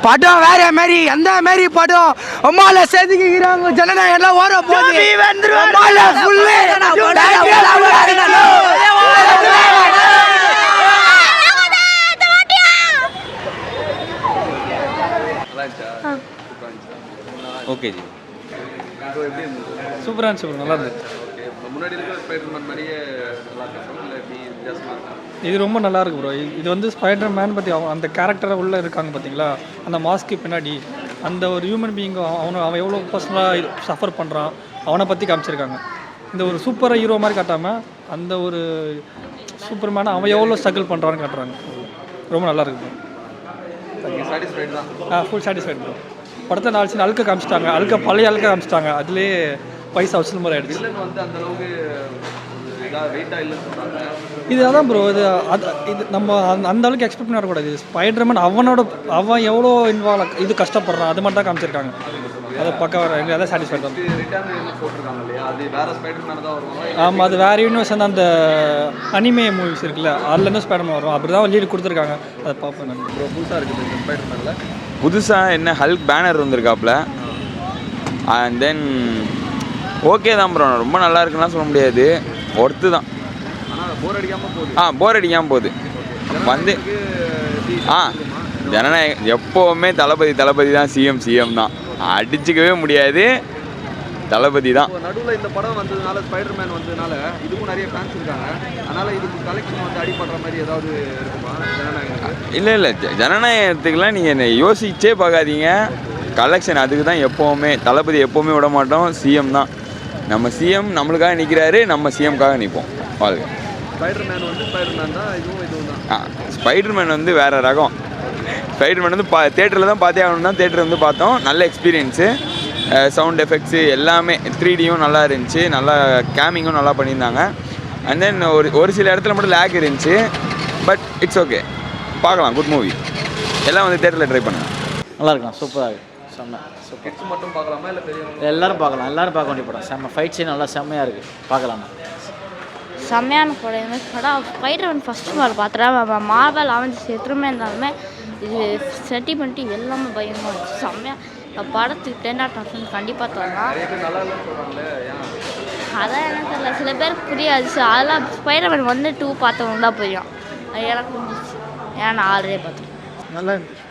படம் வேற மாதிரி எந்த மாதிரி படம் அம்மால செதுக்கிறாங்க ஜனநாயகம் எல்லாம் ஓர போகுது அம்மால ஃபுல்லு ஓகே ஜி சூப்பராக இருந்துச்சு, நல்லா இருந்துச்சு. முன்னாடி இருக்கிற ஸ்பைடர்மேன் மாதிரியே நல்லா இருக்கும் இல்லை எப்படி வித்தியாசமாக இருக்கும்? இது ரொம்ப நல்லா இருக்கு ப்ரோ. இது வந்து ஸ்பைடர் மேன் பற்றி அந்த கேரக்டரை உள்ளே இருக்காங்க பார்த்தீங்களா, அந்த மாஸ்க்கு பின்னாடி அந்த ஒரு ஹியூமன் பீயிங் அவன் எவ்வளோ பர்சனலாக சஃபர் பண்ணுறான் அவனை பற்றி காமிச்சிருக்காங்க. இந்த ஒரு சூப்பர் ஹீரோ மாதிரி காட்டாமல் அந்த ஒரு சூப்பர் மேனை அவன் எவ்வளோ ஸ்ட்ரகிள் பண்ணுறான்னு காட்டுறாங்க. ரொம்ப நல்லா இருக்கு சாட்டிஸ்ஃபைடு தான். Full satisfied bro. படத்தை 4 சீன் அழுக்க காமிச்சிட்டாங்க, பழைய அழுக்க காமிச்சிட்டாங்க. அதுலேயே பைசா வசூல் மாதிரி ஆகிடுச்சு. வந்து அந்த அளவுக்கு வெயிட்டாக இல்லைன்னு சொல்கிறாங்க. இது அதான் ப்ரோ, இது நம்ம அந்த அளவுக்கு எக்ஸ்பெக்ட் பண்ணக்கூடாது. ஸ்பைடர்மேன் அவன் எவ்வளோ இன்வால்வ் இது கஷ்டப்படுறான் அது மட்டும் தான் காமிச்சிருக்காங்க. அதை பக்கம் எங்களுக்கு அதான் சாட்டிஸ்ஃபைட் தான். போட்டிருக்காங்க இல்லையா, அது வேறு ஸ்பைடர்மேன் தான் வரும். ஆமாம், அது வேறு யூனிவர்ஸ் வந்து அந்த அனிமே மூவிஸ் இருக்குல்ல, அதுலேருந்து ஸ்பைடர்மேன் வரும். அப்படி தான் லீடு கொடுத்துருக்காங்க. அதை பார்ப்பேன் நான். புதுசாக இருக்குது இந்த ஸ்பைடர்மேனில். புதுசாக என்ன ஹல்க் பேனர் வந்திருக்காப்புல. அண்ட் தென் ஓகே தான் ப்ரோ, ரொம்ப நல்லா இருக்குன்னா சொல்ல முடியாது, ஒர்த்து தான். ஆனால் போர் அடிக்காமல் போகுது. போர் அடிக்காமல் போகுது வந்து. ஜனநாயகம் எப்போவுமே தளபதி தான், சிஎம் தான், அடிச்சுக்கவே முடியாது, தளபதி தான். நடுவில் இந்த படம் வந்ததுனால, ஸ்பைடர்மேன் வந்ததுனால இதுக்கும் நிறைய ஃபேன்ஸ் இருக்காங்க. அதனால் இதுக்கு கலெக்ஷன் வந்து அடிபடுற மாதிரி ஏதாவது இருக்குமா ஜனநாயகம்? இல்லை ஜனநாயகத்துக்கெலாம் நீங்கள் என்னை யோசிச்சே பார்க்காதீங்க. கலெக்ஷன் அதுக்கு தான் எப்போவுமே, தளபதி எப்போவுமே விட மாட்டோம், சிஎம் தான். நம்ம சிஎம் நம்மளுக்காக நிற்கிறாரு, நம்ம சிஎம்காக நிற்போம். வாழ்க்கை ஸ்பைடர்மேன் வந்து ஸ்பைடர்மேன் தான், இதுவும் தான். ஸ்பைடர்மேன் வந்து வேறு ரகம். ஸ்பைடர்மேன் வந்து தேட்டரில் தான் பார்த்தே ஆகணும்னா தேட்டர் வந்து பார்த்தோம். நல்ல எக்ஸ்பீரியன்ஸு, சவுண்ட் எஃபெக்ட்ஸு எல்லாமே 3Dயும் நல்லா இருந்துச்சு, நல்லா கேமிங்கும் நல்லா பண்ணியிருந்தாங்க. அண்ட் தென் ஒரு சில இடத்துல மட்டும் லேக் இருந்துச்சு, பட் இட்ஸ் ஓகே, பார்க்கலாம். குட் மூவி, எல்லாம் வந்து தேட்டரில் ட்ரை பண்ணுங்கள். நல்லா இருக்கலாம், சூப்பராக இருக்குது, செம்ம சூப்பர். கிட்ஸ் மட்டும் பார்க்கலாமா இல்லை பெரியவங்க? எல்லோரும் பார்க்கலாம், எல்லோரும் பார்க்க வேண்டிய படம். செம்ம ஃபைட் சீன் நல்லா செம்மையாக இருக்குது, பார்க்கலாமா. செம்மையான படம். இந்த படம் ஸ்பைடர்மேன் ஃபஸ்ட்டு பால் பார்த்துட்டா மார்வல் அவஞ்சு எத்தனை இருந்தாலுமே இது சென்டிமெண்ட்டு எல்லாமே பயமாக இருந்துச்சு, செம்மையாக. படத்துக்கு 10 out of 10 கண்டிப்பாக தரலாம். நல்லா இல்லைன்னு சொல்கிறாங்களே, அதான் எனக்கு தெரியல, சில பேருக்கு புரியாது. அதெல்லாம் ஸ்பைடர்மேன் 1, 2 பார்த்தவங்க தான் புரியும். அது எனக்கு புரிஞ்சிச்சு, ஏன்னா நான் ஆல்ரெடி பார்த்தேன். நல்லா இருந்துச்சு.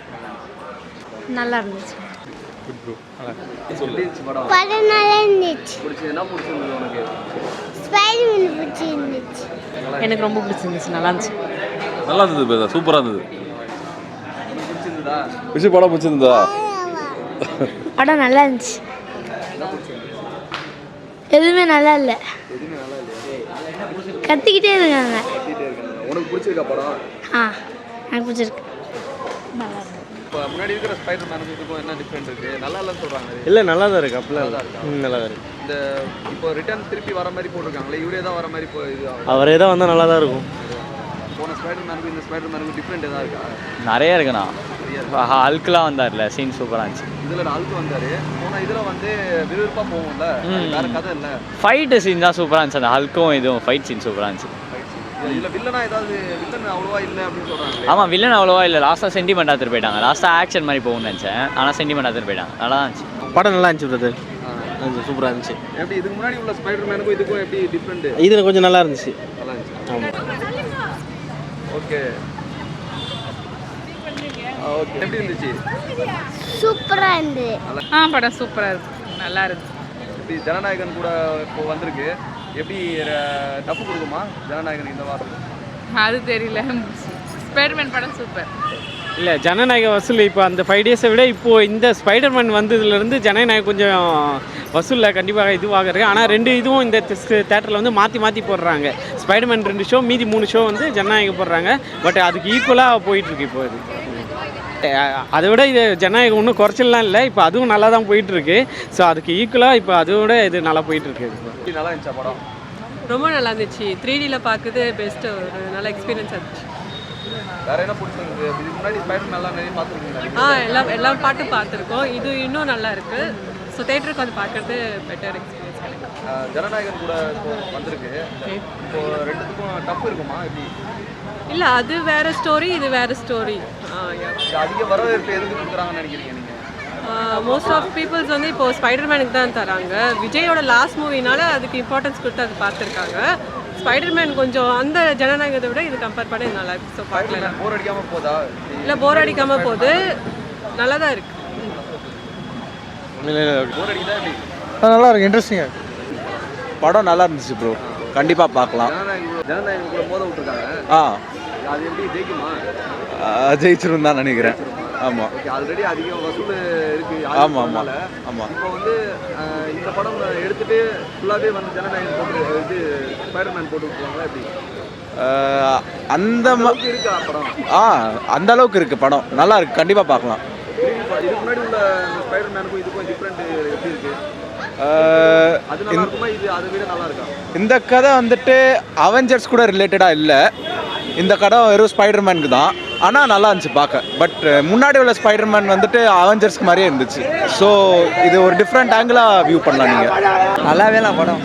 நல்லா இருந்துச்சு. படம் நல்லா இருந்துச்சு. என்ன பிடிச்சிருந்தது உனக்கு? ஸ்பைடர்மேன் பிடிச்சிருந்துச்சு. எனக்கு ரொம்ப பிடிச்சிருந்துச்சு, நல்லா இருந்துச்சு. நல்லா இருந்தது, சூப்பராக இருந்தது. பிடிச்சிருந்ததா? விஷயம் படம் பிடிச்சிருந்தா? படம் நல்லா இருந்துச்சு. எதுவுமே நல்லா இல்லை, கத்திக்கிட்டே இருக்காங்க. உனக்கு பிடிச்சிருக்கா படம்? எனக்கு பிடிச்சிருக்கு, நல்லா இருக்கு. இப்போ முன்னாடி இருக்கிற ஸ்பைடர்மேனுக்கு இதுக்கும் என்ன டிஃப்ரெண்ட் இருக்குது? நல்லா இல்லைன்னு சொல்கிறாங்க. இல்லை நல்லா தான் இருக்குது, அப்படிலாம் தான் இருக்கா, நல்லா தான் இருக்குது. இந்த இப்போ ரிட்டர்ன் திருப்பி வர மாதிரி போட்டிருக்காங்களே, இவரே தான் வர மாதிரி இப்போ இது அவரே தான் வந்தால் நல்லா தான் இருக்கும். போன ஸ்பைடர்மேனுக்கு இந்த ஸ்பைடர்மேனுக்கு டிஃப்ரெண்ட் எதாவது இருக்கா? நிறைய இருக்குண்ணா. ஹல்க்லாம் வந்தார்ல, சீன் சூப்பராக இருந்துச்சு. இதில் அழுக்கு வந்தார், போனால் இதில் வந்து விறுவிறுப்பாக போகும்ல, வேறு கதை இல்லை. ஃபைட்டு சீன் தான் சூப்பராக இருந்துச்சு, அந்த ஹல்க்கும் இதுவும் ஃபைட் சீன் சூப்பராக இருந்துச்சு. இல்லை வில்லனா ஏதாவது வில்லன் அவ்வளோவா இல்லை அப்படின்னு சொல்கிறாங்க. ஆமாம், வில்லன் அவ்வளோவா இல்லை, லாஸ்ட்டாக சென்டிமெண்ட் எடுத்துகிட்டு போயிட்டாங்க. லாஸ்ட்டாக ஆக்ஷன் மாதிரி போகும்னு நினச்சேன், ஆனால் சென்டிமெண்ட் எடுத்துகிட்டு போயிட்டாங்க. நல்லா தான் இருந்துச்சு படம், நல்லா இருந்துச்சு பிரதர், சூப்பராக இருந்துச்சு. எப்படி இதுக்கு முன்னாடி உள்ள ஸ்பைடர்மேனுக்கும் இதுக்கும் எப்படி டிஃப்ரெண்ட்டு? இதில் கொஞ்சம் நல்லா இருந்துச்சு. நல்லா இருந்துச்சு. ஓகே ஓகே, எப்படி இருந்துச்சு? சூப்பராக இருந்தது. படம் சூப்பராக இருக்கு, நல்லா இருக்கு. எப்படி ஜனநாயகன் கூட இப்போ வந்திருக்கு, எப்படி டஃப் கொடுக்குமா ஜனநாயகன் இந்த வாரம்? அது தெரியல. ஸ்பைடர்மேன் படம் சூப்பர். இல்லை, ஜனநாயக வசூல் இப்போ அந்த 5 டேஸை விட இப்போது இந்த ஸ்பைடர்மேன் வந்ததுலேருந்து ஜனநாயகம் கொஞ்சம் வசூலில் கண்டிப்பாக இதுவாக. ஆனால் 2 இதுவும் இந்த தேட்டரில் வந்து மாற்றி போடுறாங்க. ஸ்பைடர்மேன் 2 ஷோ, மீதி 3 ஷோ வந்து ஜனநாயகம் போடுறாங்க. பட் அதுக்கு ஈக்குவலாக போயிட்டுருக்கு இப்போ. இது அதை விட இது ஜனநாயகம் ஒன்றும் குறைச்சலாம் இல்லை, இப்போ அதுவும் நல்லா தான் போயிட்டுருக்கு. ஸோ அதுக்கு ஈக்குவலாக இப்போ அதோட இது நல்லா போயிட்டுருக்கு. நல்லா இருந்துச்சா படம்? ரொம்ப நல்லா இருந்துச்சு. 3Dயில் பார்க்குறது பெஸ்ட்டு, ஒரு நல்ல எக்ஸ்பீரியன்ஸ் இருந்துச்சு. வேறு என்ன பிடிச்சிருக்கு? இதுக்கு முன்னாடி ஸ்பைடர்மேன்லாம் நிறைய பார்த்துருக்கீங்களா? எல்லா பாட்டும் பார்த்துருக்கோம். இது இன்னும் நல்லா இருக்குது. ஸோ தேட்டருக்கு வந்து பார்க்குறது பெட்டர் எக்ஸ்பீரியன்ஸ் கிடைக்கும். ஜனநாயகன் கூட இப்போ வந்திருக்கு, இப்போ 2த்துக்கும் டஃப் இருக்குமா எப்படி? இல்லை அது வேற ஸ்டோரி, இது வேற ஸ்டோரி. அதிக வரவேற்பு எதுக்கு கொடுக்குறாங்கன்னு நினைக்கிறீங்க நீங்கள்? மோஸ்ட் ஆஃப் பீப்புள்ஸ் வந்து இப்போது ஸ்பைடர்மேனுக்கு தான் தராங்க. விஜயோட லாஸ்ட் மூவினால அதுக்கு இம்பார்ட்டன்ஸ் கொடுத்து அது பார்த்துருக்காங்க. ஸ்பைடர்மேன் கொஞ்சம் அந்த ஜனநாயகத்தை விட இது கம்பேர் பண்ணி நல்லா இருக்கு. ஸோ பார்க்கலாம். போர் அடிக்காமல் போதா? இல்லை போர் அடிக்காமல் போகுது, நல்லா தான் இருக்கு. போர் அடிக்குதா எப்படி? நல்லா இருக்கு, இன்ட்ரெஸ்டிங்காக. படம் நல்லா இருந்துச்சு ப்ரோ, கண்டிப்பாக பார்க்கலாம். ஜனநாயகம் மோத விட்டுருக்காங்க. அது எப்படி ஜெயிக்குமா? ஜெயிச்சிரும் தான் நினைக்கிறேன். ஆமாம். ஓகே, ஆல்ரெடி அதிகம் வசூல் இருக்கு. ஆமாம் ஆமாம் ஆமாம். இப்போ வந்து இந்த படம் எடுத்துட்டு ஃபுல்லாகவே வந்து ஜனநாயகம் போட்டு இது ஸ்பைடர்மேன் போட்டு விட்டுருவாங்களா எப்படி? அந்த இருக்கா படம்? அந்த அளவுக்கு இருக்குது படம், நல்லா இருக்கு, கண்டிப்பாக பார்க்கலாம். இதுக்கு முன்னாடி உள்ள இந்த ஸ்பைடர்மேனுக்கும் இதுக்கும் டிஃப்ரெண்ட் எப்படி இருக்கு? அது நல்லா இருக்குமா, இது அதை விட நல்லா இருக்கா? இந்த கதை வந்துட்டு அவெஞ்சர்ஸ் கூட ரிலேட்டடாக இல்லை, இந்த கதை வெறும் ஸ்பைடர்மேனுக்கு தான். ஆனால் நல்லா இருந்துச்சு பார்க்க. பட் முன்னாடி உள்ள ஸ்பைடர்மேன் வந்துட்டு அவெஞ்சர்ஸ்க்கு மாதிரியே இருந்துச்சு. ஸோ இது ஒரு டிஃப்ரெண்ட் ஆங்கிளாக வியூ பண்ணலாம் நீங்கள். நல்லாவே இல்லை படம்.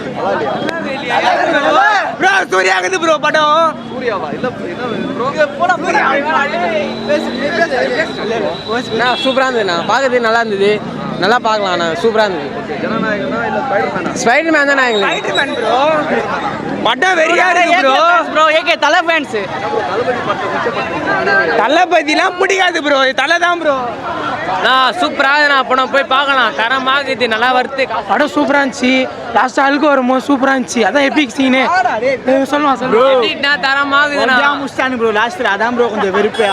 ப்ரோ சூர்யா இருக்குது ப்ரோ படம். சூர்யாவா? இல்லை ப்ரோ, சூப்பராக இருந்ததுண்ணா, பார்க்கறதுக்கு நல்லா இருந்தது, நல்லா பார்க்கலாம்ண்ணா, சூப்பராக இருந்தது. ஜனநாயகம்னா இல்லை ஸ்பைடர்மேனா? ஸ்பைடர்மேன் தான் எங்களுக்கு ஸ்பைடர்மேன் ப்ரோ. படம் வெறியா இருக்கு ப்ரோ. ப்ரோ ஏகே தலை ஃபேன்ஸ். தளபதி படத்தை கொச்சப்படுத்துறீங்க. தளபதிலாம் பிடிக்காது ப்ரோ, தலை தான் ப்ரோ. நான் சூப்பராக நான் படம் போய் பார்க்கலாம், தரமாக இது நல்லா வருது. படம் சூப்பராக இருந்துச்சு, லாஸ்ட் அழுக்கு வரும்போது சூப்பராக இருந்துச்சு, அதான் எபிக் சீனு. சொல்லுவான் சொல்லுவான் தரமாக முஸ்டானு ப்ரோ. லாஸ்ட்டில் அதான் ப்ரோ கொஞ்சம் வெறுப்பு.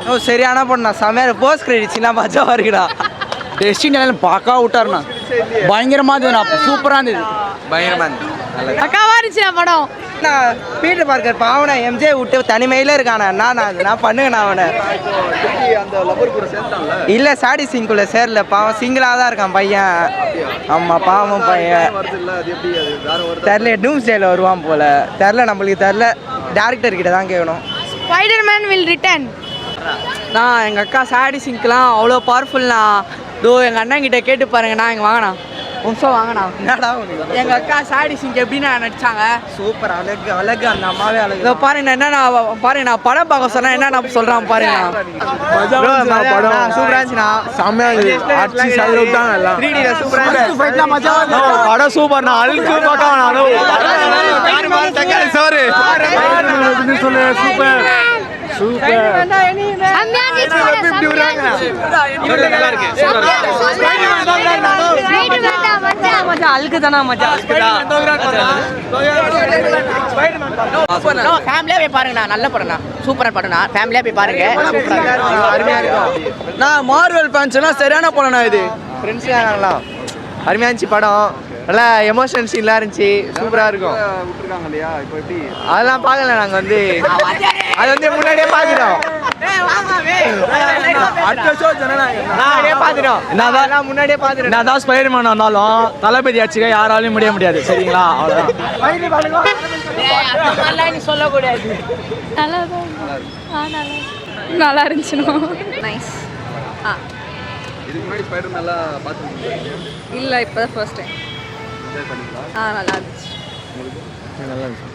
ஓ சரியான பண்ணா, செமையாக போஸ்ட் கிரெடிட்ஸ்னா மஜாவாக இருக்குடா. டெஸ்டினி பார்க்க விட்டாருண்ணா, பயங்கரமாக இருந்ததுண்ணா, சூப்பராக இருந்தது, பயங்கரமாக இருந்தது. அக்காவா இருந்துச்சு படம். நான் பீட்டர் பார்க்கர் பாவனை எம்ஜே விட்டு தனிமையில் இருக்கானே, நான் பண்ணுங்கண்ணா அவனை. அந்த லவர் கூட சேர்ந்தான்ல? இல்லை சாடி சிங்குள்ள சேரல, பாவம் சிங்கிளாக தான் இருக்கான் பையன். ஆமாம் பாவம் பையன். வருது இல்லை, அது எப்படி அது வேற வருது? தெரில, டூம்ஸ் டேல வருவான் போல, தெரில, நம்மளுக்கு தெரில, டேரக்டர் கிட்ட தான் கேட்கணும். Spiderman will return. நான் எங்கள் அக்கா சாடி சிங்க்லாம் அவ்வளோ பவர்ஃபுல்ண்ணா. இதோ எங்கள் அண்ணன் கிட்ட கேட்டு பாருங்கண்ணா, இங்கே வாங்கண்ணா, நிமிஷம் வாங்கண்ணா. என்னடா எங்கள் அக்கா சாடி சிங்க் எப்படின்னா நடிச்சாங்க, சூப்பர், அழகு அழகு, அந்த அம்மாவே அழகு. இதோ பாருங்க என்னண்ணா, பாருங்க நான் படம் பார்க்க சொன்னா என்ன சொல்கிறான் பாருங்க. படம் சூப்பராக இருந்துச்சுண்ணா, செம்மையாக படம் சூப்பர்ண்ணா, அழுக்கு பார்க்க சூப்பர் அழுக்கு தானா மஜா. ஃபேமிலியா போய் பாருங்கண்ணா, நல்ல படம்ண்ணா, சூப்பரான படம்ண்ணா, ஃபேமிலியா போய் பாருங்க, அருமையா இருக்கும். நான் மார்வல் ஃபேன்ஸ்னா சரியான படம்ண்ணா, இது ஃப்ரெண்ட்ஸ் நாங்களாம், அருமையா இருந்துச்சு படம், நல்லா எமோஷனல் சீன்லாம் இருந்துச்சு, சூப்பராக இருக்கும். விட்டுருக்காங்க இல்லையா? இப்போ எப்படி? அதெல்லாம் பார்க்கல, நாங்கள் வந்து அது வந்து முன்னாடியே பார்க்குறோம், முன்னாடியே பார்த்துட்டோம். நான் தான் ஸ்பைடர்மேன் ஆனாலும் தளபதி ஆச்சுக்க யாராலையும் முடிய முடியாது, சரிங்களா? அவ்வளோதான் சொல்லக்கூடாது. நல்லா இருந்துச்சுண்ணா, நைஸ். இதுக்கு முன்னாடி ஸ்பைடர்மேன் எல்லாம் பார்த்துருக்கீங்க? இல்லை இப்போ தான் ஃபர்ஸ்ட் டைம். என்ஜாய் பண்ணிங்களா? நல்லா இருந்துச்சு. நல்லா இருந்துச்சு.